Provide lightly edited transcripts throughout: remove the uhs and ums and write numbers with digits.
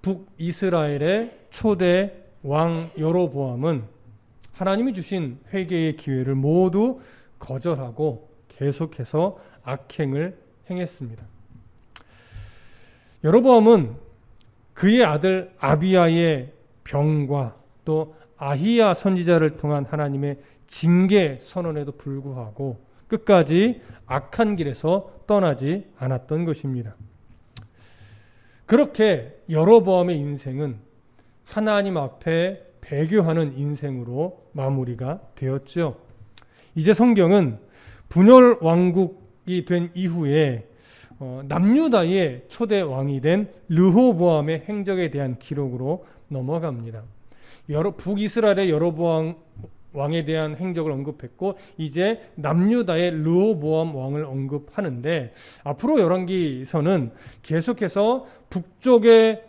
북이스라엘의 초대 왕 여로보암은 하나님이 주신 회개의 기회를 모두 거절하고 계속해서 악행을 행했습니다. 여로보암은 그의 아들 아비야의 병과 또 아히야 선지자를 통한 하나님의 징계 선언에도 불구하고 끝까지 악한 길에서 떠나지 않았던 것입니다. 그렇게 여로보암의 인생은 하나님 앞에 배교하는 인생으로 마무리가 되었죠. 이제 성경은 분열 왕국이 된 이후에 남유다의 초대 왕이 된 르호보암의 행적에 대한 기록으로 넘어갑니다. 북이스라엘의 여로보암 왕에 대한 행적을 언급했고 이제 남유다의 르호보암 왕을 언급하는데 앞으로 열왕기서는 계속해서 북쪽의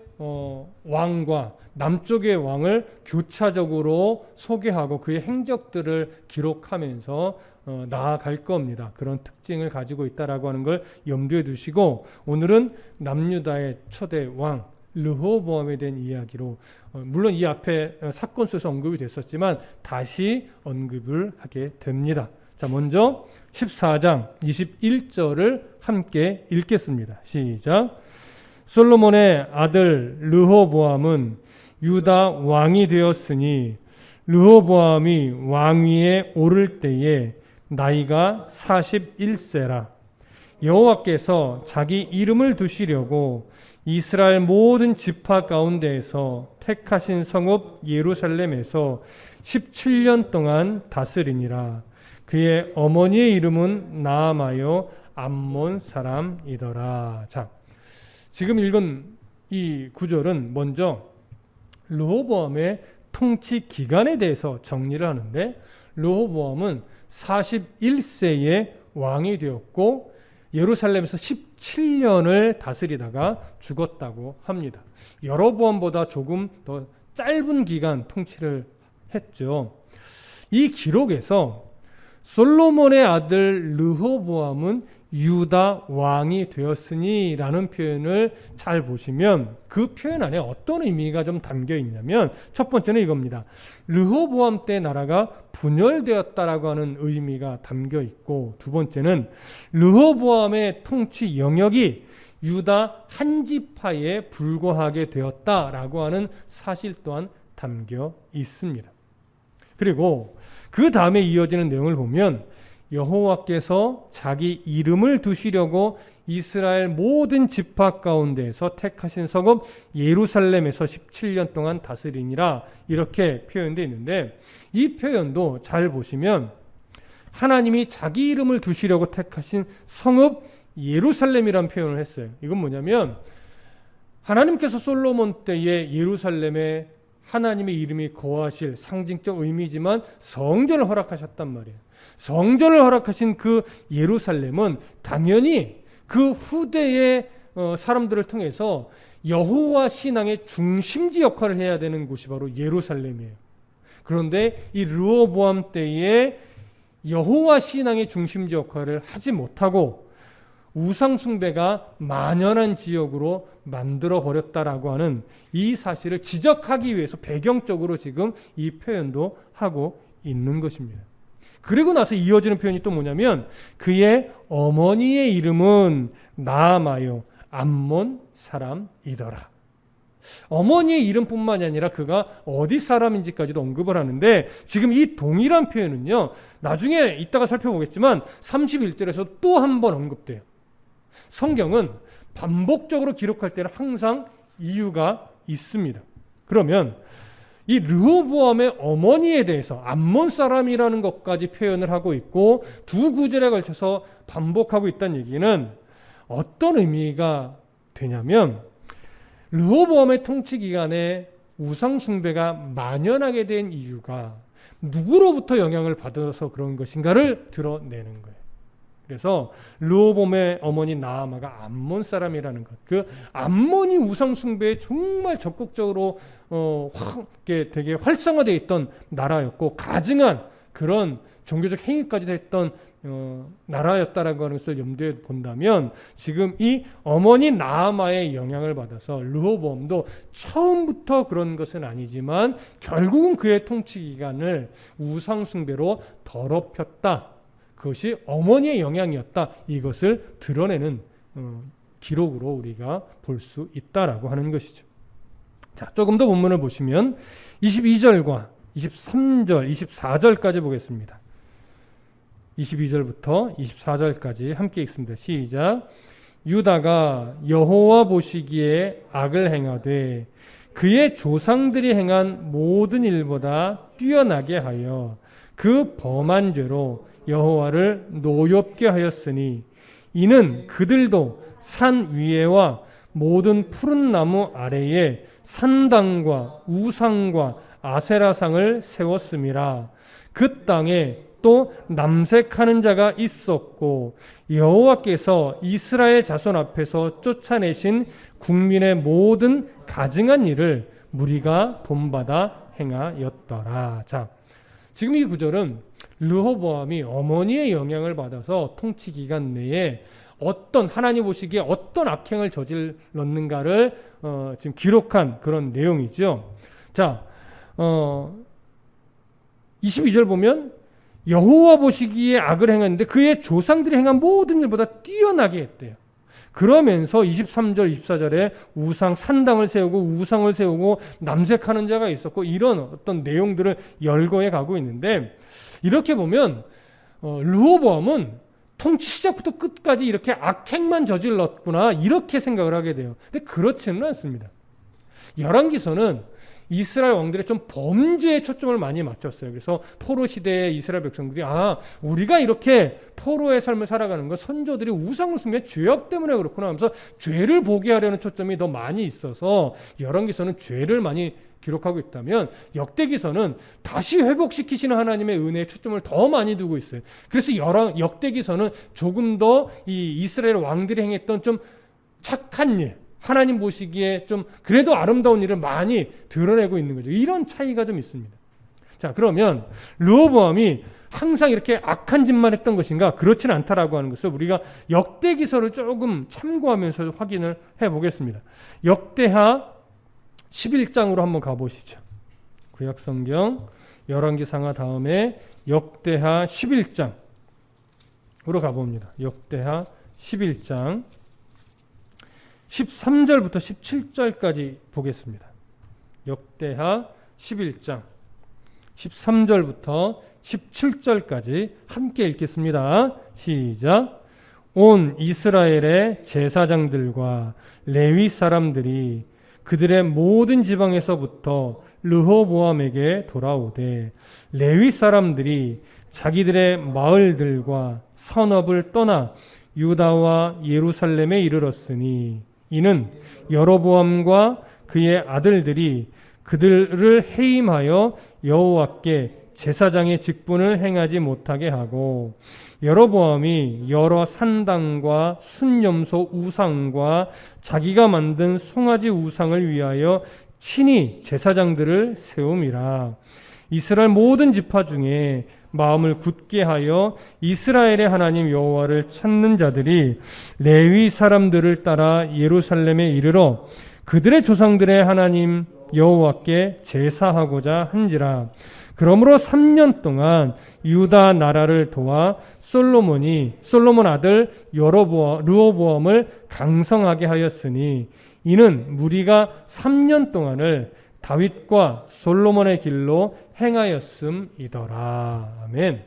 왕과 남쪽의 왕을 교차적으로 소개하고 그의 행적들을 기록하면서 나아갈 겁니다. 그런 특징을 가지고 있다라고 하는 걸 염두에 두시고 오늘은 남유다의 초대 왕 르호보암에 대한 이야기로 물론 이 앞에 사건 속에서 언급이 됐었지만 다시 언급을 하게 됩니다. 자, 먼저 14장 21절을 함께 읽겠습니다. 시작. 솔로몬의 아들 르호보암은 유다 왕이 되었으니 르호보암이 왕위에 오를 때에 나이가 41세라. 여호와께서 자기 이름을 두시려고 이스라엘 모든 지파 가운데에서 택하신 성읍 예루살렘에서 17년 동안 다스리니라. 그의 어머니의 이름은 나아마요 암몬 사람이더라. 자, 지금 읽은 이 구절은 먼저 르호보암의 통치 기간에 대해서 정리를 하는데 르호보암은 41세에 왕이 되었고 예루살렘에서 17년을 다스리다가 죽었다고 합니다. 여로보암보다 조금 더 짧은 기간 통치를 했죠. 이 기록에서 솔로몬의 아들 르호보암은 유다 왕이 되었으니 라는 표현을 잘 보시면 그 표현 안에 어떤 의미가 좀 담겨 있냐면 첫 번째는 이겁니다. 르호보암 때 나라가 분열되었다라고 하는 의미가 담겨 있고 두 번째는 르호보암의 통치 영역이 유다 한 지파에 불과하게 되었다라고 하는 사실 또한 담겨 있습니다. 그리고 그 다음에 이어지는 내용을 보면 여호와께서 자기 이름을 두시려고 이스라엘 모든 지파 가운데에서 택하신 성읍 예루살렘에서 17년 동안 다스리니라 이렇게 표현되어 있는데 이 표현도 잘 보시면 하나님이 자기 이름을 두시려고 택하신 성읍 예루살렘이라는 표현을 했어요. 이건 뭐냐면 하나님께서 솔로몬 때에 예루살렘에 하나님의 이름이 거하실 상징적 의미지만 성전을 허락하셨단 말이에요. 성전을 허락하신 그 예루살렘은 당연히 그 후대의 사람들을 통해서 여호와 신앙의 중심지 역할을 해야 되는 곳이 바로 예루살렘이에요. 그런데 이 르호보암 때에 여호와 신앙의 중심지 역할을 하지 못하고 우상 숭배가 만연한 지역으로 만들어 버렸다라고 하는 이 사실을 지적하기 위해서 배경적으로 지금 이 표현도 하고 있는 것입니다. 그리고 나서 이어지는 표현이 또 뭐냐면 그의 어머니의 이름은 나아마요 암몬 사람이더라. 어머니의 이름뿐만이 아니라 그가 어디 사람인지까지도 언급을 하는데 지금 이 동일한 표현은요 나중에 이따가 살펴보겠지만 31절에서 또 한 번 언급돼요. 성경은 반복적으로 기록할 때는 항상 이유가 있습니다. 그러면 이 르호보암의 어머니에 대해서 암몬 사람이라는 것까지 표현을 하고 있고 두 구절에 걸쳐서 반복하고 있다는 얘기는 어떤 의미가 되냐면 르호보암의 통치 기간에 우상 숭배가 만연하게 된 이유가 누구로부터 영향을 받아서 그런 것인가를 드러내는 거예요. 그래서 르호보암의 어머니 나아마가 암몬 사람이라는 것, 그 암몬이 우상 숭배에 정말 적극적으로 되게 활성화되어 있던 나라였고 가증한 그런 종교적 행위까지도 했던 나라였다라는 것을 염두에 본다면 지금 이 어머니 나아마의 영향을 받아서 르호보암도 처음부터 그런 것은 아니지만 결국은 그의 통치 기간을 우상 숭배로 더럽혔다. 그것이 어머니의 영향이었다. 이것을 드러내는 기록으로 우리가 볼 수 있다라고 하는 것이죠. 자, 조금 더 본문을 보시면 22절과 23절, 24절까지 보겠습니다. 22절부터 24절까지 함께 읽습니다. 시작. 유다가 여호와 보시기에 악을 행하되 그의 조상들이 행한 모든 일보다 뛰어나게 하여 그 범한 죄로 여호와를 노엽게 하였으니 이는 그들도 산 위에와 모든 푸른 나무 아래에 산당과 우상과 아세라상을 세웠음이라. 그 땅에 또 남색하는 자가 있었고 여호와께서 이스라엘 자손 앞에서 쫓아내신 국민의 모든 가증한 일을 무리가 본받아 행하였더라. 자, 지금 이 구절은 르호보암이 어머니의 영향을 받아서 통치 기간 내에 어떤 하나님 보시기에 어떤 악행을 저질렀는가를 지금 기록한 그런 내용이죠. 자, 22절 보면 여호와 보시기에 악을 행했는데 그의 조상들이 행한 모든 일보다 뛰어나게 했대요. 그러면서 23절, 24절에 우상 산당을 세우고 우상을 세우고 남색하는 자가 있었고 이런 어떤 내용들을 열거해 가고 있는데 이렇게 보면 르호보암은 통치 시작부터 끝까지 이렇게 악행만 저질렀구나 이렇게 생각을 하게 돼요. 근데 그렇지는 않습니다. 열왕기서는 이스라엘 왕들의 좀 범죄에 초점을 많이 맞췄어요. 그래서 포로 시대의 이스라엘 백성들이 우리가 이렇게 포로의 삶을 살아가는 건 선조들이 우상을 숭배 죄악 때문에 그렇구나 하면서 죄를 보게 하려는 초점이 더 많이 있어서 열왕기서는 죄를 많이 기록하고 있다면 역대기서는 다시 회복시키시는 하나님의 은혜에 초점을 더 많이 두고 있어요. 그래서 역대기서는 조금 더 이 이스라엘 왕들이 행했던 좀 착한 일, 하나님 보시기에 좀 그래도 아름다운 일을 많이 드러내고 있는 거죠. 이런 차이가 좀 있습니다. 자, 그러면 르호보암이 항상 이렇게 악한 짓만 했던 것인가? 그렇지는 않다라고 하는 것을 우리가 역대기서를 조금 참고하면서 확인을 해보겠습니다. 역대하 11장으로 한번 가보시죠. 구약성경 열왕기상하 다음에 역대하 11장으로 가봅니다. 역대하 11장 13절부터 17절까지 보겠습니다. 역대하 11장 13절부터 17절까지 함께 읽겠습니다. 시작. 온 이스라엘의 제사장들과 레위 사람들이 그들의 모든 지방에서부터 르호보암에게 돌아오되 레위 사람들이 자기들의 마을들과 성읍을 떠나 유다와 예루살렘에 이르렀으니 이는 여로보암과 그의 아들들이 그들을 해임하여 여호와께 제사장의 직분을 행하지 못하게 하고 여로보암이 여러 산당과 순염소 우상과 자기가 만든 송아지 우상을 위하여 친히 제사장들을 세움이라. 이스라엘 모든 지파 중에 마음을 굳게 하여 이스라엘의 하나님 여호와를 찾는 자들이 레위 사람들을 따라 예루살렘에 이르러 그들의 조상들의 하나님 여호와께 제사하고자 한지라. 그러므로 3년 동안 유다 나라를 도와 솔로몬 아들 르호보암을 강성하게 하였으니 이는 무리가 3년 동안을 다윗과 솔로몬의 길로 행하였음이더라. 아멘.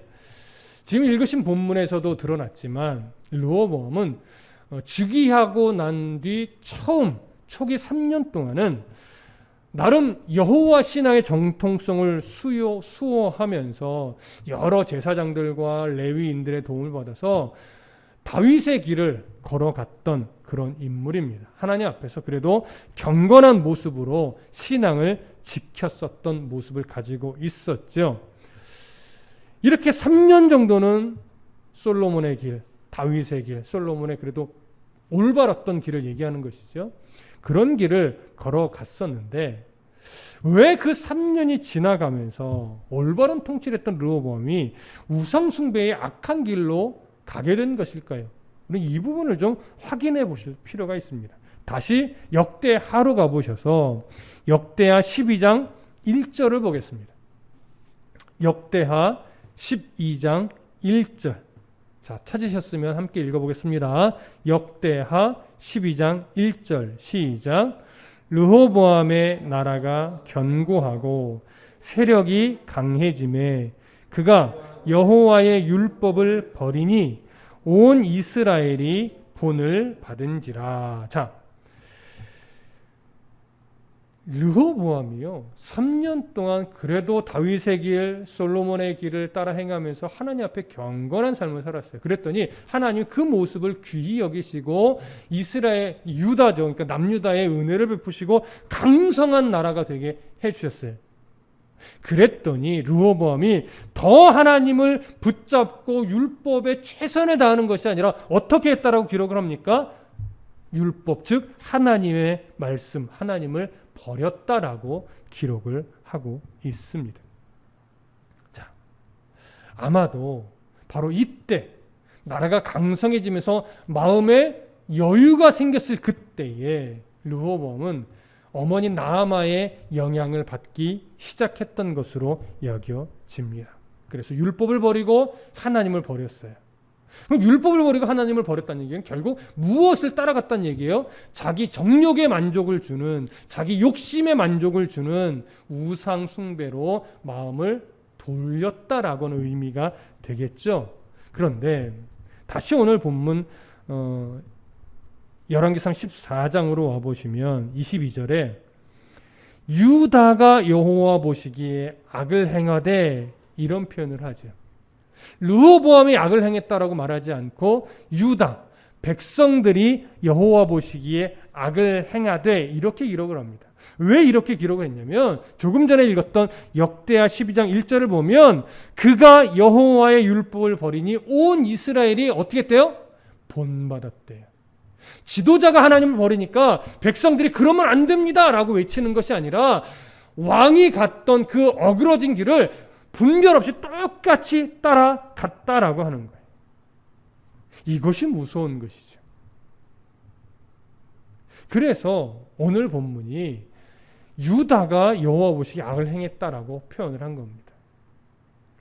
지금 읽으신 본문에서도 드러났지만 르호보암은 즉위하고 난 뒤 처음 초기 3년 동안은 나름 여호와 신앙의 정통성을 수호하면서 여러 제사장들과 레위인들의 도움을 받아서 다윗의 길을 걸어갔던 그런 인물입니다. 하나님 앞에서 그래도 경건한 모습으로 신앙을 지켰었던 모습을 가지고 있었죠. 이렇게 3년 정도는 솔로몬의 길, 다윗의 길, 솔로몬의 그래도 올바랐던 길을 얘기하는 것이죠. 그런 길을 걸어갔었는데 왜 그 3년이 지나가면서 올바른 통치를 했던 르호보암이 우상숭배의 악한 길로 가게 된 것일까요? 우리 이 부분을 좀 확인해 보실 필요가 있습니다. 다시 역대하로 가보셔서 역대하 12장 1절을 보겠습니다. 역대하 12장 1절. 자, 찾으셨으면 함께 읽어보겠습니다. 역대하 12장 1절 시작. 르호보암의 나라가 견고하고 세력이 강해짐에 그가 여호와의 율법을 버리니 온 이스라엘이 본을 받은지라. 자, 르호보암이요 3년 동안 그래도 다윗의 길, 솔로몬의 길을 따라 행하면서 하나님 앞에 경건한 삶을 살았어요. 그랬더니 하나님 그 모습을 귀히 여기시고 이스라엘, 유다죠, 그러니까 남유다의 은혜를 베푸시고 강성한 나라가 되게 해주셨어요. 그랬더니 르호보암이 더 하나님을 붙잡고 율법에 최선을 다하는 것이 아니라 어떻게 했다라고 기록을 합니까? 율법, 즉 하나님의 말씀, 하나님을 버렸다라고 기록을 하고 있습니다. 자, 아마도 바로 이때 나라가 강성해지면서 마음에 여유가 생겼을 그때에 르호보암은 어머니 나아마의 영향을 받기 시작했던 것으로 여겨집니다. 그래서 율법을 버리고 하나님을 버렸어요. 그럼 율법을 버리고 하나님을 버렸다는 얘기는 결국 무엇을 따라갔다는 얘기예요? 자기 정욕의 만족을 주는, 자기 욕심의 만족을 주는 우상 숭배로 마음을 돌렸다라고는 의미가 되겠죠. 그런데 다시 오늘 본문 열왕기상 14장으로 와보시면 22절에 유다가 여호와 보시기에 악을 행하되 이런 표현을 하죠. 르호보암이 악을 행했다라고 말하지 않고 유다, 백성들이 여호와 보시기에 악을 행하되 이렇게 기록을 합니다. 왜 이렇게 기록을 했냐면 조금 전에 읽었던 역대하 12장 1절을 보면 그가 여호와의 율법을 버리니 온 이스라엘이 어떻게 했대요? 본받았대요. 지도자가 하나님을 버리니까 백성들이 그러면 안 됩니다 라고 외치는 것이 아니라 왕이 갔던 그 어그러진 길을 분별 없이 똑같이 따라갔다라고 하는 거예요. 이것이 무서운 것이죠. 그래서 오늘 본문이 유다가 여호와 보시기에 악을 행했다라고 표현을 한 겁니다.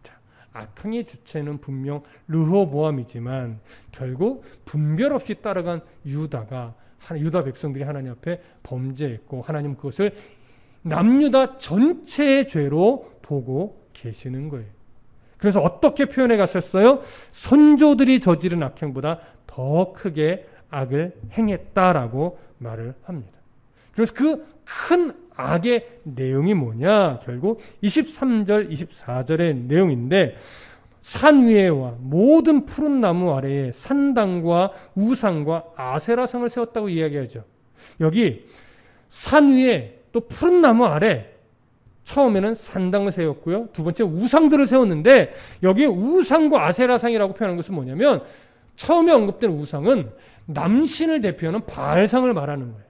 자, 악행의 주체는 분명 르호보암이지만 결국 분별 없이 따라간 유다 백성들이 하나님 앞에 범죄했고 하나님 그것을 남유다 전체의 죄로 보고 계시는 거예요. 그래서 어떻게 표현해 갔었어요? 선조들이 저지른 악행보다 더 크게 악을 행했다라고 말을 합니다. 그래서 그 큰 악의 내용이 뭐냐? 결국 23절, 24절의 내용인데 산 위에와 모든 푸른 나무 아래에 산당과 우상과 아세라상을 세웠다고 이야기하죠. 여기 산 위에 또 푸른 나무 아래 처음에는 산당을 세웠고요. 두 번째 우상들을 세웠는데 여기 우상과 아세라상이라고 표현한 것은 뭐냐면 처음에 언급된 우상은 남신을 대표하는 바알상을 말하는 거예요.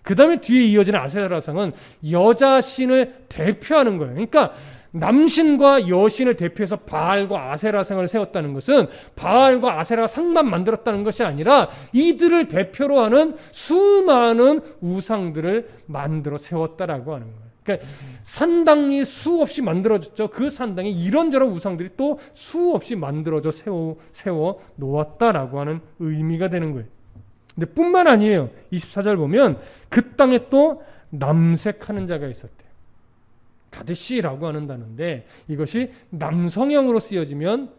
그 다음에 뒤에 이어지는 아세라상은 여자신을 대표하는 거예요. 그러니까 남신과 여신을 대표해서 바알과 아세라상을 세웠다는 것은 바알과 아세라상만 만들었다는 것이 아니라 이들을 대표로 하는 수많은 우상들을 만들어 세웠다라고 하는 거예요. 그러니까 산당이 수없이 만들어졌죠. 그 산당에 이런저런 우상들이 또 수없이 만들어져 세워 놓았다라고 하는 의미가 되는 거예요. 근데 뿐만 아니에요. 24절 보면 그 땅에 또 남색하는 자가 있었대요. 가데시라고 하는 단어인데 이것이 남성형으로 쓰여지면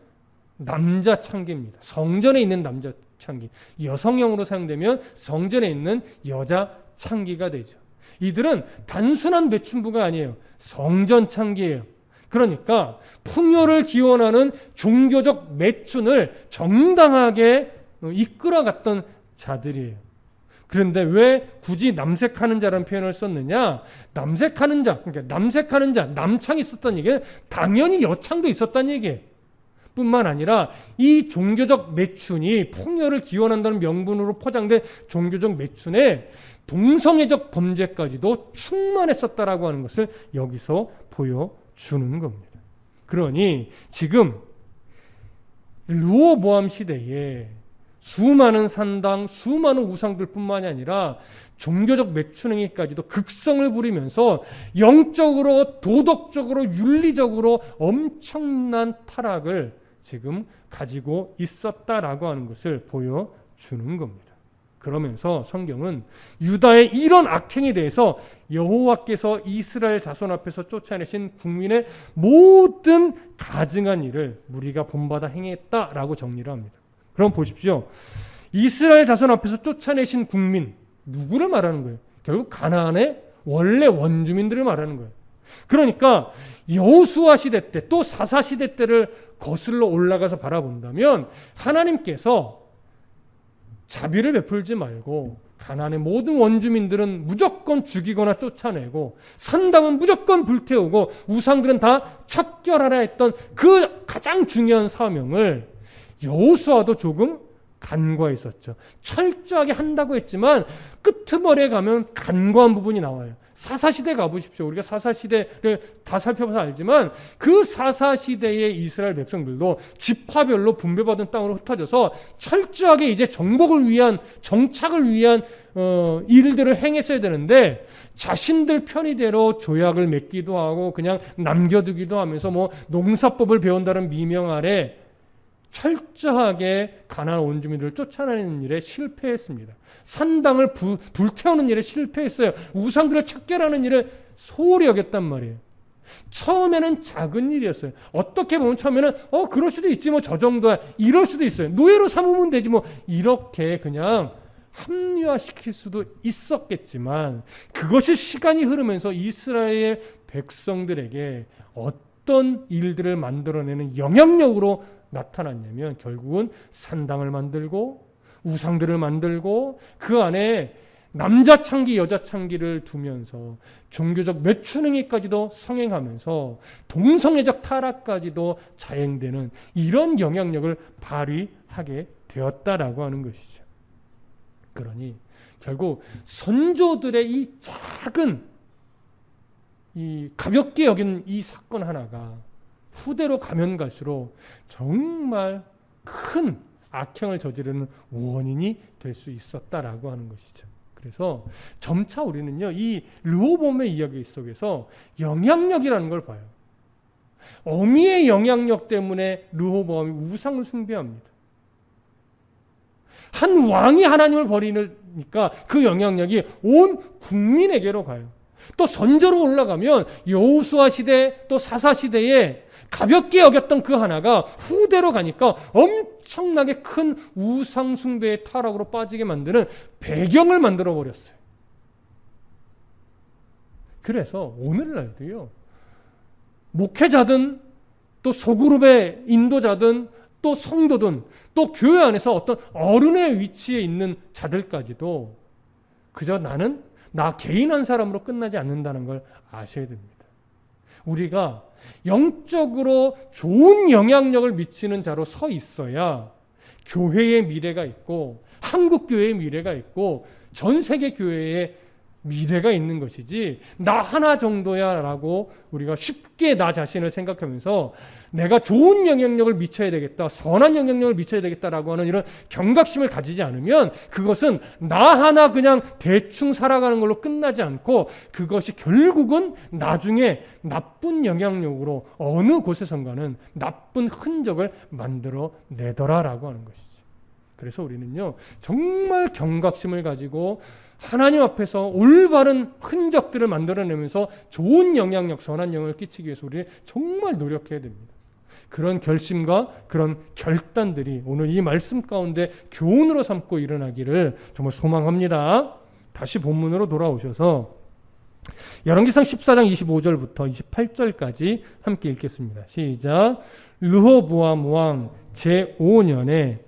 남자 창기입니다. 성전에 있는 남자 창기. 여성형으로 사용되면 성전에 있는 여자 창기가 되죠. 이들은 단순한 매춘부가 아니에요. 성전 창기예요. 그러니까 풍요를 기원하는 종교적 매춘을 정당하게 이끌어갔던 자들이에요. 그런데 왜 굳이 남색하는 자라는 표현을 썼느냐? 남색하는 자, 그러니까 남색하는 자, 남창이 있었다는 얘기는 당연히 여창도 있었다는 얘기예요. 뿐만 아니라 이 종교적 매춘이 폭력을 기원한다는 명분으로 포장된 종교적 매춘에 동성애적 범죄까지도 충만했었다라고 하는 것을 여기서 보여주는 겁니다. 그러니 지금 르호보암 시대에 수많은 산당, 수많은 우상들뿐만이 아니라 종교적 매춘행위까지도 극성을 부리면서 영적으로, 도덕적으로, 윤리적으로 엄청난 타락을 지금 가지고 있었다라고 하는 것을 보여주는 겁니다. 그러면서 성경은 유다의 이런 악행에 대해서 여호와께서 이스라엘 자손 앞에서 쫓아내신 국민의 모든 가증한 일을 무리가 본받아 행했다라고 정리를 합니다. 그럼 보십시오. 이스라엘 자손 앞에서 쫓아내신 국민, 누구를 말하는 거예요? 결국 가나안의 원래 원주민들을 말하는 거예요. 그러니까 여호수아 시대 때 또 사사 시대 때를 거슬러 올라가서 바라본다면 하나님께서 자비를 베풀지 말고 가나안의 모든 원주민들은 무조건 죽이거나 쫓아내고 산당은 무조건 불태우고 우상들은 다 척결하라 했던 그 가장 중요한 사명을 여호수아도 조금 간과했었죠. 철저하게 한다고 했지만 끄트머리에 가면 간과한 부분이 나와요. 사사시대 가보십시오. 우리가 사사시대를 다 살펴봐서 알지만 그 사사시대의 이스라엘 백성들도 지파별로 분배받은 땅으로 흩어져서 철저하게 이제 정복을 위한, 정착을 위한 일들을 행했어야 되는데 자신들 편의대로 조약을 맺기도 하고 그냥 남겨두기도 하면서 뭐 농사법을 배운다는 미명 아래 철저하게 가나안 원주민들을 쫓아내는 일에 실패했습니다. 산당을 불태우는 일에 실패했어요. 우상들을 척결하는 일을 소홀히 여겼단 말이에요. 처음에는 작은 일이었어요. 어떻게 보면 처음에는 그럴 수도 있지 뭐 저 정도야 이럴 수도 있어요. 노예로 삼으면 되지 뭐 이렇게 그냥 합리화시킬 수도 있었겠지만 그것이 시간이 흐르면서 이스라엘 백성들에게 어떤 일들을 만들어내는 영향력으로 나타났냐면 결국은 산당을 만들고 우상들을 만들고 그 안에 남자 창기 여자 창기를 두면서 종교적 매춘행위까지도 성행하면서 동성애적 타락까지도 자행되는 이런 영향력을 발휘하게 되었다라고 하는 것이죠. 그러니 결국 선조들의 이 작은 이 가볍게 여긴 이 사건 하나가 후대로 가면 갈수록 정말 큰 악행을 저지르는 원인이 될 수 있었다라고 하는 것이죠. 그래서 점차 우리는요, 이 르호보암의 이야기 속에서 영향력이라는 걸 봐요. 어미의 영향력 때문에 르호보암이 우상을 숭배합니다. 한 왕이 하나님을 버리니까 그 영향력이 온 국민에게로 가요. 또 선조로 올라가면 여호수아 시대 또 사사 시대에 가볍게 여겼던 그 하나가 후대로 가니까 엄청나게 큰 우상 숭배의 타락으로 빠지게 만드는 배경을 만들어 버렸어요. 그래서 오늘날도요, 목회자든 또 소그룹의 인도자든 또 성도든 또 교회 안에서 어떤 어른의 위치에 있는 자들까지도 그저 나는 나 개인 한 사람으로 끝나지 않는다는 걸 아셔야 됩니다. 우리가 영적으로 좋은 영향력을 미치는 자로 서 있어야 교회의 미래가 있고 한국 교회의 미래가 있고 전 세계 교회의 미래가 있는 것이지 나 하나 정도야 라고 우리가 쉽게 나 자신을 생각하면서 내가 좋은 영향력을 미쳐야 되겠다, 선한 영향력을 미쳐야 되겠다라고 하는 이런 경각심을 가지지 않으면 그것은 나 하나 그냥 대충 살아가는 걸로 끝나지 않고 그것이 결국은 나중에 나쁜 영향력으로 어느 곳에선가는 나쁜 흔적을 만들어내더라라고 하는 것이지. 그래서 우리는요, 정말 경각심을 가지고 하나님 앞에서 올바른 흔적들을 만들어내면서 좋은 영향력, 선한 영향을 끼치기 위해서 우리는 정말 노력해야 됩니다. 그런 결심과 그런 결단들이 오늘 이 말씀 가운데 교훈으로 삼고 일어나기를 정말 소망합니다. 다시 본문으로 돌아오셔서 열왕기상 14장 25절부터 28절까지 함께 읽겠습니다. 시작. 르호보암 왕 제5년에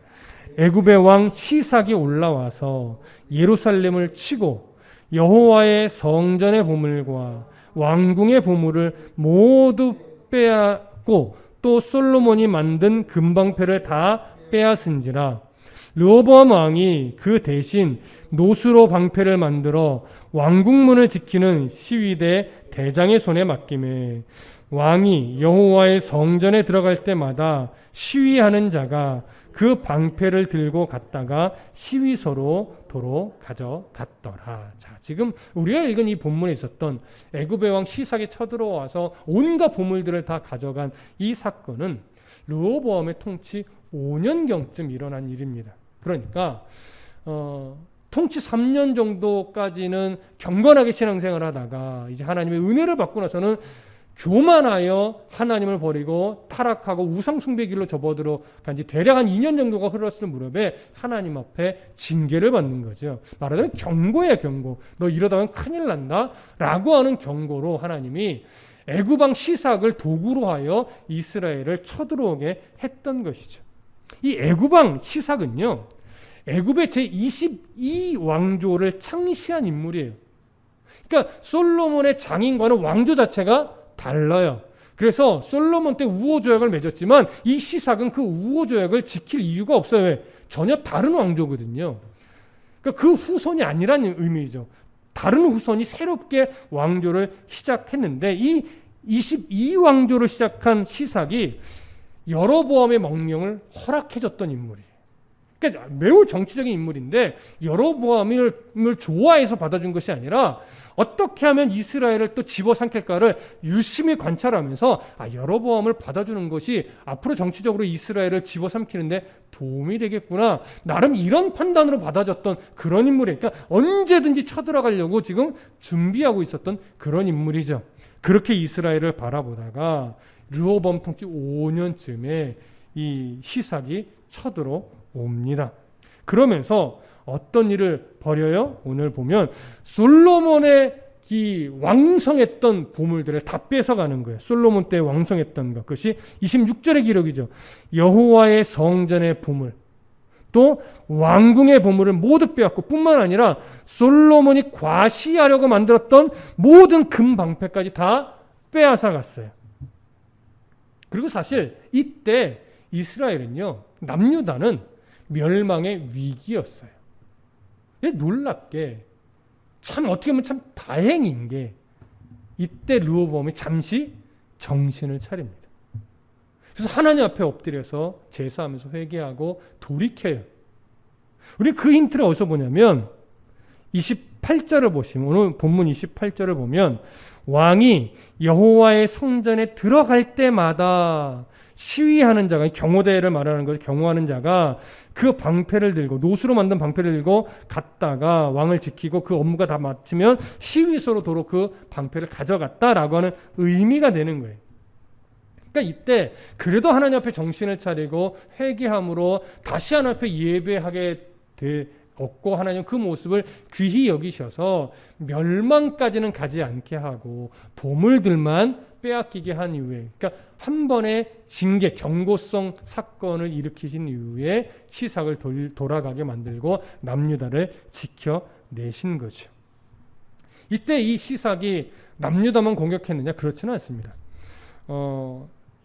애굽의 왕 시삭이 올라와서 예루살렘을 치고 여호와의 성전의 보물과 왕궁의 보물을 모두 빼앗고 또 솔로몬이 만든 금방패를 다 빼앗은지라. 르호보암 왕이 그 대신 노수로 방패를 만들어 왕궁문을 지키는 시위대 대장의 손에 맡김에 왕이 여호와의 성전에 들어갈 때마다 시위하는 자가 그 방패를 들고 갔다가 시위소로 도로 가져갔더라. 자, 지금 우리가 읽은 이 본문에 있었던 애굽의 왕 시삭이 쳐들어와서 온갖 보물들을 다 가져간 이 사건은 르호보암의 통치 5년경쯤 일어난 일입니다. 그러니까 통치 3년 정도까지는 경건하게 신앙생활을 하다가 이제 하나님의 은혜를 받고 나서는 교만하여 하나님을 버리고 타락하고 우상숭배 길로 접어들어간 지 대략 한 2년 정도가 흘렀을 무렵에 하나님 앞에 징계를 받는 거죠. 말하자면 경고야, 경고. 너 이러다간 큰일 난다 라고 하는 경고로 하나님이 애굽 왕 시삭을 도구로 하여 이스라엘을 쳐들어오게 했던 것이죠. 이 애굽 왕 시삭은요, 애굽의 제22왕조를 창시한 인물이에요. 그러니까 솔로몬의 장인과는 왕조 자체가 달라요. 그래서 솔로몬 때 우호조약을 맺었지만 이 시삭은 그 우호조약을 지킬 이유가 없어요. 왜? 전혀 다른 왕조거든요. 그러니까 그 후손이 아니라는 의미죠. 다른 후손이 새롭게 왕조를 시작했는데 이 22왕조를 시작한 시삭이 여로보암의 명령을 허락해줬던 인물이에요. 그러니까 매우 정치적인 인물인데 여로보암을 좋아해서 받아준 것이 아니라 어떻게 하면 이스라엘을 또 집어삼킬까를 유심히 관찰하면서 여로보암을 받아주는 것이 앞으로 정치적으로 이스라엘을 집어삼키는데 도움이 되겠구나. 나름 이런 판단으로 받아줬던 그런 인물이에요. 그러니까 언제든지 쳐들어가려고 지금 준비하고 있었던 그런 인물이죠. 그렇게 이스라엘을 바라보다가 르호보암 통치 5년쯤에 이 시삭이 쳐들어옵니다. 그러면서 어떤 일을 벌여요? 오늘 보면 솔로몬의 이 왕성했던 보물들을 다 뺏어가는 거예요. 솔로몬 때 왕성했던 것. 그것이 26절의 기록이죠. 여호와의 성전의 보물, 또 왕궁의 보물을 모두 빼앗고 뿐만 아니라 솔로몬이 과시하려고 만들었던 모든 금방패까지 다 빼앗아 갔어요. 그리고 사실 이때 이스라엘은요, 남유다는 멸망의 위기였어요. 놀랍게 참 어떻게 보면 참 다행인 게 이때 르호보암이 잠시 정신을 차립니다. 그래서 하나님 앞에 엎드려서 제사하면서 회개하고 돌이켜요. 우리 그 힌트를 어디서 보냐면 28절을 보시면, 오늘 본문 28절을 보면 왕이 여호와의 성전에 들어갈 때마다 시위하는 자가, 경호대를 말하는 거죠. 경호하는 자가 그 방패를 들고, 노수로 만든 방패를 들고 갔다가 왕을 지키고 그 업무가 다 마치면 시위소로 도로 그 방패를 가져갔다라고 하는 의미가 되는 거예요. 그러니까 이때 그래도 하나님 앞에 정신을 차리고 회개함으로 다시 하나님 앞에 예배하게 되었고, 하나님 그 모습을 귀히 여기셔서 멸망까지는 가지 않게 하고 보물들만 빼앗기게 한 이후에, 그러니까 한 번의 징계, 경고성 사건을 일으키신 이후에 시삭을 돌아가게 만들고 남유다를 지켜내신 거죠. 이때 이 시삭이 남유다만 공격했느냐? 그렇지는 않습니다.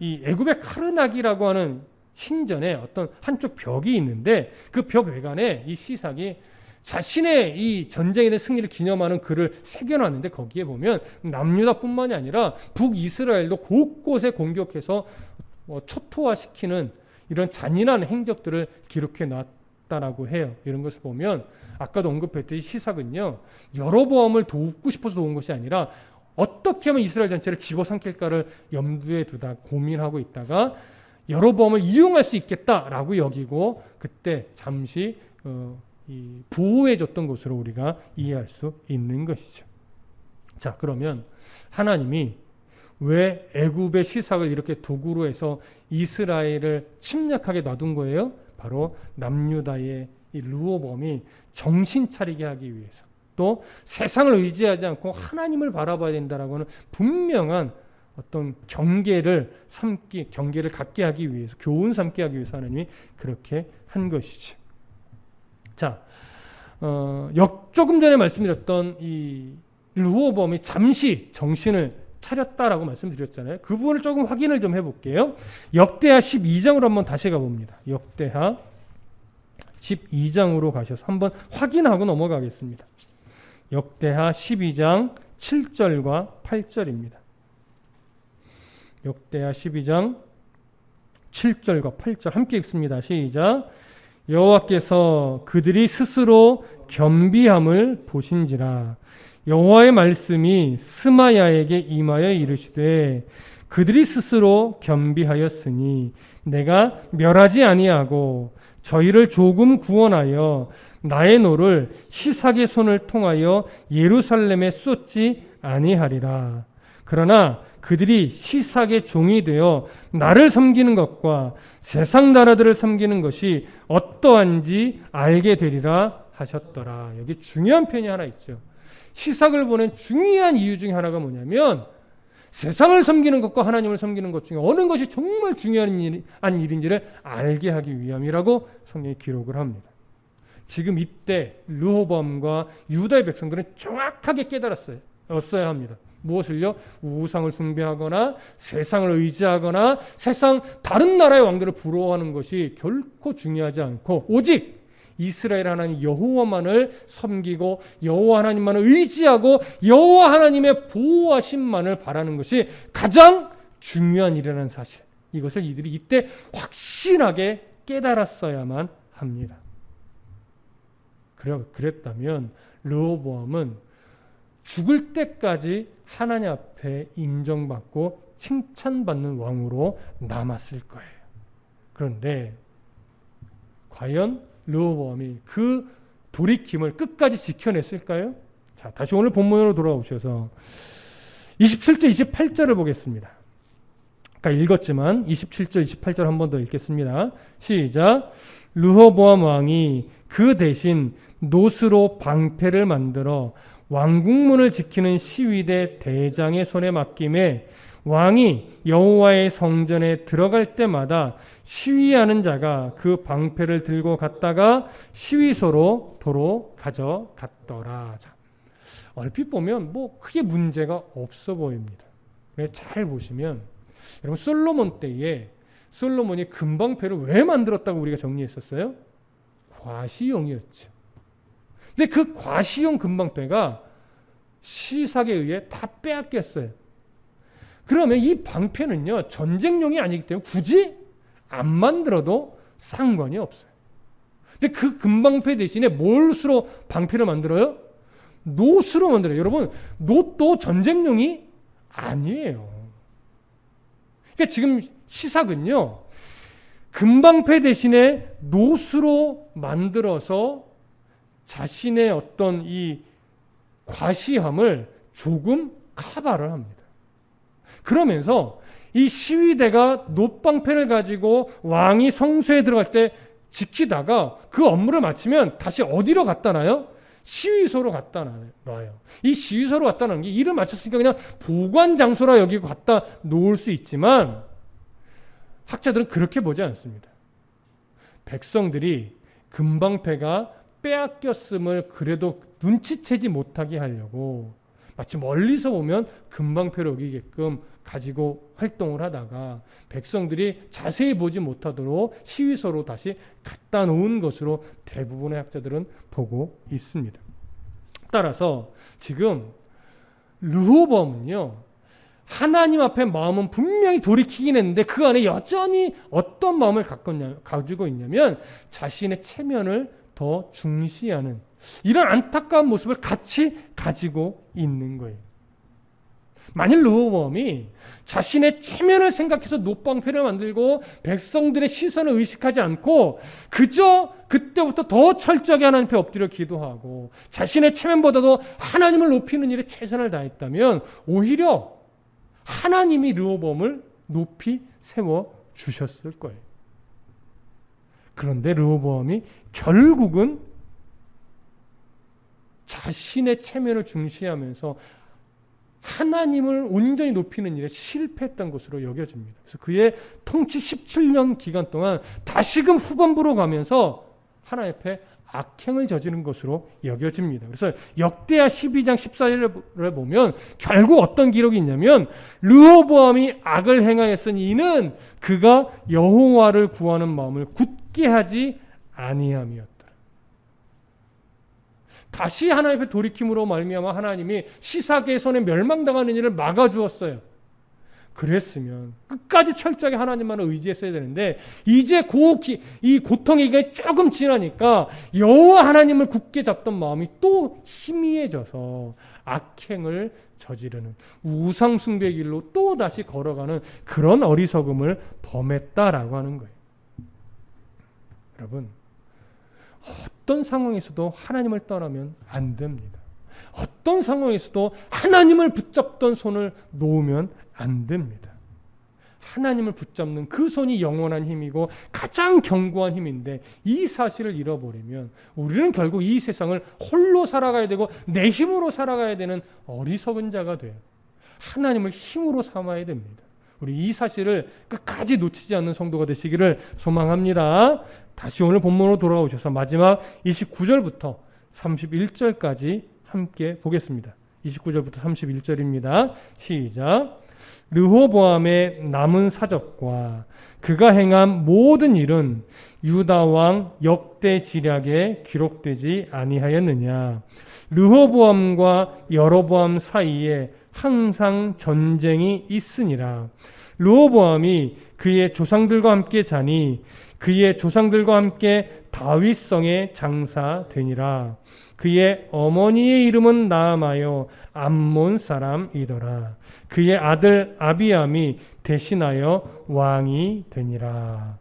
이 애굽의 카르나기라고 하는 신전에 어떤 한쪽 벽이 있는데 그 벽 외관에 이 시삭이 자신의 이 전쟁에 대한 승리를 기념하는 글을 새겨놨는데 거기에 보면 남유다뿐만이 아니라 북이스라엘도 곳곳에 공격해서 초토화시키는 이런 잔인한 행적들을 기록해 놨다라고 해요. 이런 것을 보면 아까도 언급했듯이 시삭은요, 여로보암을 돕고 싶어서 도운 것이 아니라 어떻게 하면 이스라엘 전체를 집어삼킬까를 염두에 두다 고민하고 있다가 여로보암을 이용할 수 있겠다라고 여기고 그때 잠시 보호해줬던 것으로 우리가 이해할 수 있는 것이죠. 자, 그러면 하나님이 왜 애굽의 시삭을 이렇게 도구로 해서 이스라엘을 침략하게 놔둔 거예요? 바로 남유다의 이 르호보암이 정신 차리게 하기 위해서, 또 세상을 의지하지 않고 하나님을 바라봐야 된다라고 하는 분명한 어떤 경계를 갖게 하기 위해서, 교훈 삼게 하기 위해서 하나님이 그렇게 한 것이죠. 자, 조금 전에 말씀드렸던 이 르호보암이 잠시 정신을 차렸다라고 말씀드렸잖아요. 그 부분을 조금 확인을 좀 해볼게요. 역대하 12장으로 한번 다시 가봅니다. 역대하 12장으로 가셔서 한번 확인하고 넘어가겠습니다. 역대하 12장 7절과 8절입니다. 역대하 12장 7절과 8절 함께 읽습니다. 시작. 여호와께서 그들이 스스로 겸비함을 보신지라. 여호와의 말씀이 스마야에게 임하여 이르시되 그들이 스스로 겸비하였으니 내가 멸하지 아니하고 저희를 조금 구원하여 나의 노를 시삭의 손을 통하여 예루살렘에 쏟지 아니하리라. 그러나 그들이 시삭의 종이 되어 나를 섬기는 것과 세상 나라들을 섬기는 것이 어떠한지 알게 되리라 하셨더라. 여기 중요한 표현이 하나 있죠. 시삭을 보낸 중요한 이유 중에 하나가 뭐냐면 세상을 섬기는 것과 하나님을 섬기는 것 중에 어느 것이 정말 중요한 일인지를 알게 하기 위함이라고 성경이 기록을 합니다. 지금 이때 르호보암과 유다의 백성들은 정확하게 깨달았어야 합니다. 무엇을요? 우상을 숭배하거나 세상을 의지하거나 세상 다른 나라의 왕들을 부러워하는 것이 결코 중요하지 않고 오직 이스라엘 하나님 여호와만을 섬기고 여호와 하나님만을 의지하고 여호와 하나님의 보호하심만을 바라는 것이 가장 중요한 일이라는 사실. 이것을 이들이 이때 확실하게 깨달았어야만 합니다. 그랬다면 르호보암은 죽을 때까지 하나님 앞에 인정받고 칭찬받는 왕으로 남았을 거예요. 그런데 과연 르호보암이 그 돌이킴을 끝까지 지켜냈을까요? 자, 다시 오늘 본문으로 돌아오셔서 27절, 28절을 보겠습니다. 아까 읽었지만 27절, 28절 한 번 더 읽겠습니다. 시작. 르호보암 왕이 그 대신 노스로 방패를 만들어 왕궁문을 지키는 시위대 대장의 손에 맡김에 왕이 여호와의 성전에 들어갈 때마다 시위하는 자가 그 방패를 들고 갔다가 시위소로 도로 가져갔더라. 자, 얼핏 보면 뭐 크게 문제가 없어 보입니다. 잘 보시면 여러분 솔로몬 때에 솔로몬이 금방패를 왜 만들었다고 우리가 정리했었어요? 과시용이었죠. 근데 그 과시용 금방패가 시삭에 의해 다 빼앗겼어요. 그러면 이 방패는요 전쟁용이 아니기 때문에 굳이 안 만들어도 상관이 없어요. 근데 그 금방패 대신에 뭘로 방패를 만들어요? 놋으로 만들어요. 여러분 놋도 전쟁용이 아니에요. 그러니까 지금 시삭은요 금방패 대신에 놋으로 만들어서 자신의 어떤 이 과시함을 조금 커버를 합니다. 그러면서 이 시위대가 놋방패를 가지고 왕이 성소에 들어갈 때 지키다가 그 업무를 마치면 다시 어디로 갖다 놔요? 시위소로 갖다 놔요. 이 시위소로 갖다 놓은 게 일을 마쳤으니까 그냥 보관 장소라 여기고 갖다 놓을 수 있지만 학자들은 그렇게 보지 않습니다. 백성들이 금방패가 빼앗겼음을 그래도 눈치채지 못하게 하려고 마치 멀리서 보면 금방패를 어기게끔 가지고 활동을 하다가 백성들이 자세히 보지 못하도록 시위소로 다시 갖다 놓은 것으로 대부분의 학자들은 보고 있습니다. 따라서 지금 르호보암은요 하나님 앞에 마음은 분명히 돌이키긴 했는데 그 안에 여전히 어떤 마음을 가지고 있냐면 자신의 체면을 더 중시하는 이런 안타까운 모습을 같이 가지고 있는 거예요. 만일 르호보암이 자신의 체면을 생각해서 놋방패를 만들고 백성들의 시선을 의식하지 않고 그저 그때부터 더 철저하게 하나님 앞에 엎드려 기도하고 자신의 체면보다도 하나님을 높이는 일에 최선을 다했다면 오히려 하나님이 르호보암을 높이 세워주셨을 거예요. 그런데 르호보암이 결국은 자신의 체면을 중시하면서 하나님을 온전히 높이는 일에 실패했던 것으로 여겨집니다. 그래서 그의 통치 17년 기간 동안 다시금 후반부로 가면서 하나님 앞에 악행을 저지른 것으로 여겨집니다. 그래서 역대하 12장 14절을 보면 결국 어떤 기록이 있냐면 르호보암이 악을 행하였으니 이는 그가 여호와를 구하는 마음을 굳게 하지 아니함이었더라. 다시 하나님 앞에 돌이킴으로 말미암아 하나님이 시사계의 손에 멸망당하는 일을 막아주었어요. 그랬으면 끝까지 철저하게 하나님만을 의지했어야 되는데 이제 이 고통의 기간이 조금 지나니까 여호와 하나님을 굳게 잡던 마음이 또 희미해져서 악행을 저지르는 우상 숭배의 길로 또 다시 걸어가는 그런 어리석음을 범했다라고 하는 거예요. 여러분, 어떤 상황에서도 하나님을 떠나면 안 됩니다. 어떤 상황에서도 하나님을 붙잡던 손을 놓으면 안 됩니다. 하나님을 붙잡는 그 손이 영원한 힘이고 가장 견고한 힘인데 이 사실을 잃어버리면 우리는 결국 이 세상을 홀로 살아가야 되고 내 힘으로 살아가야 되는 어리석은 자가 돼요. 하나님을 힘으로 삼아야 됩니다. 우리 이 사실을 끝까지 놓치지 않는 성도가 되시기를 소망합니다. 다시 오늘 본문으로 돌아오셔서 마지막 29절부터 31절까지 함께 보겠습니다. 29절부터 31절입니다. 시작. 르호보암의 남은 사적과 그가 행한 모든 일은 유다 왕 역대 지략에 기록되지 아니하였느냐. 르호보암과 여로보암 사이에 항상 전쟁이 있으니라. 르호보암이 그의 조상들과 함께 자니 그의 조상들과 함께 다윗성에 장사되니라. 그의 어머니의 이름은 나아마요 암몬 사람이더라. 그의 아들 아비암이 대신하여 왕이 되니라.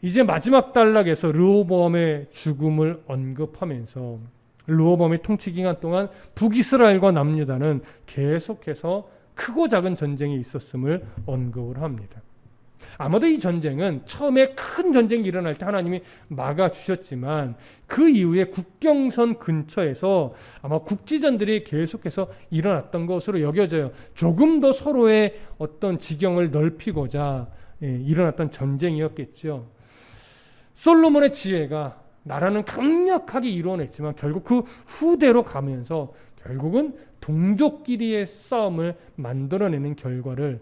이제 마지막 단락에서 르호보암의 죽음을 언급하면서 르호보암의 통치 기간 동안 북이스라엘과 남유다는 계속해서 크고 작은 전쟁이 있었음을 언급을 합니다. 아마도 이 전쟁은 처음에 큰 전쟁이 일어날 때 하나님이 막아주셨지만 그 이후에 국경선 근처에서 아마 국지전들이 계속해서 일어났던 것으로 여겨져요. 조금 더 서로의 어떤 지경을 넓히고자 일어났던 전쟁이었겠죠. 솔로몬의 지혜가 나라는 강력하게 이루어냈지만 결국 그 후대로 가면서 결국은 동족끼리의 싸움을 만들어내는 결과를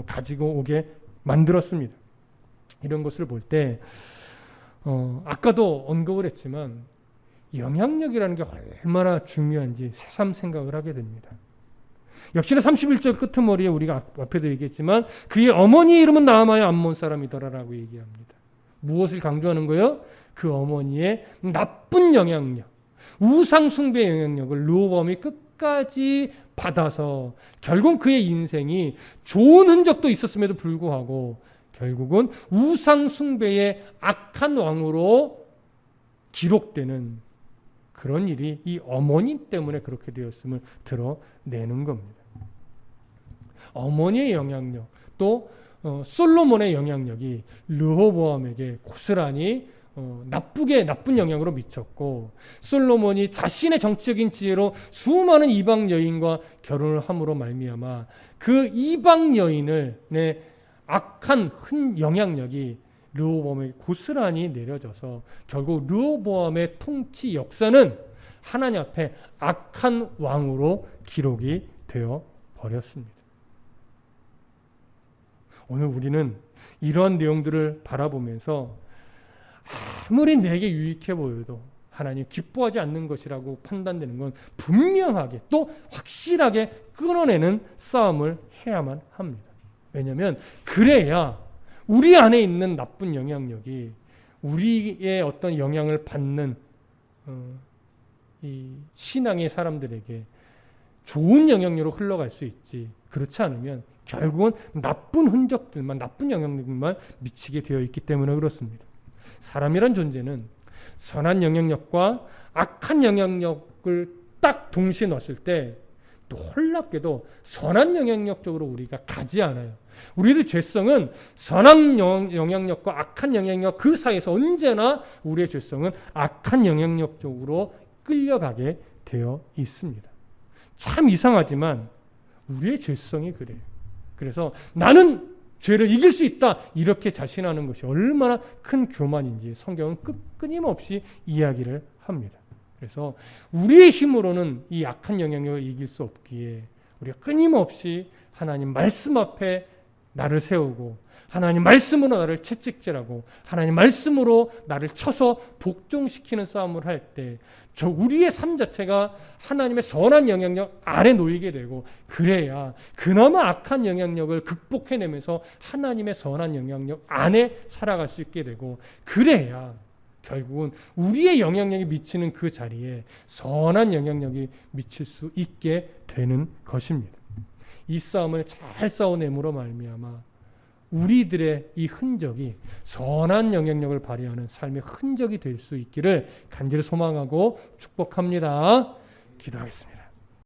가지고 오게 만들었습니다. 이런 것을 볼 때 아까도 언급을 했지만 영향력이라는 게 얼마나 중요한지 새삼 생각을 하게 됩니다. 역시나 31절 끄트머리에 우리가 앞에도 얘기했지만 그의 어머니의 이름은 나아마의 암몬 사람이더라라고 얘기합니다. 무엇을 강조하는 거예요? 그 어머니의 나쁜 영향력, 우상 숭배의 영향력을 르호보암이 끝까지 받아서 결국 그의 인생이 좋은 흔적도 있었음에도 불구하고 결국은 우상 숭배의 악한 왕으로 기록되는 그런 일이 이 어머니 때문에 그렇게 되었음을 드러내는 겁니다. 어머니의 영향력 또 솔로몬의 영향력이 르호보암에게 고스란히 나쁜 영향으로 미쳤고 솔로몬이 자신의 정치적인 지혜로 수많은 이방 여인과 결혼을 함으로 말미암아 그 이방 여인을 악한 영향력이 르호보암에게 고스란히 내려져서 결국 르호보암의 통치 역사는 하나님 앞에 악한 왕으로 기록이 되어 버렸습니다. 오늘 우리는 이러한 내용들을 바라보면서 아무리 내게 유익해 보여도 하나님 기뻐하지 않는 것이라고 판단되는 건 분명하게 또 확실하게 끊어내는 싸움을 해야만 합니다. 왜냐하면 그래야 우리 안에 있는 나쁜 영향력이 우리의 어떤 영향을 받는 이 신앙의 사람들에게 좋은 영향력으로 흘러갈 수 있지. 그렇지 않으면 결국은 나쁜 흔적들만, 나쁜 영향력만 미치게 되어 있기 때문에 그렇습니다. 사람이란 존재는 선한 영향력과 악한 영향력을 딱 동시에 넣었을 때 놀랍게도 선한 영향력 쪽으로 우리가 가지 않아요. 우리의 죄성은 선한 영향력과 악한 영향력 그 사이에서 언제나 우리의 죄성은 악한 영향력 쪽으로 끌려가게 되어 있습니다. 참 이상하지만 우리의 죄성이 그래요. 그래서 나는 죄를 이길 수 있다. 이렇게 자신하는 것이 얼마나 큰 교만인지 성경은 끊임없이 이야기를 합니다. 그래서 우리의 힘으로는 이 악한 영향력을 이길 수 없기에 우리가 끊임없이 하나님 말씀 앞에 나를 세우고 하나님 말씀으로 나를 채찍질하고 하나님 말씀으로 나를 쳐서 복종시키는 싸움을 할 때 저 우리의 삶 자체가 하나님의 선한 영향력 안에 놓이게 되고 그래야 그나마 악한 영향력을 극복해내면서 하나님의 선한 영향력 안에 살아갈 수 있게 되고 그래야 결국은 우리의 영향력이 미치는 그 자리에 선한 영향력이 미칠 수 있게 되는 것입니다. 이 싸움을 잘 싸워내므로 말미암아 우리들의 이 흔적이 선한 영향력을 발휘하는 삶의 흔적이 될 수 있기를 간절히 소망하고 축복합니다. 기도하겠습니다.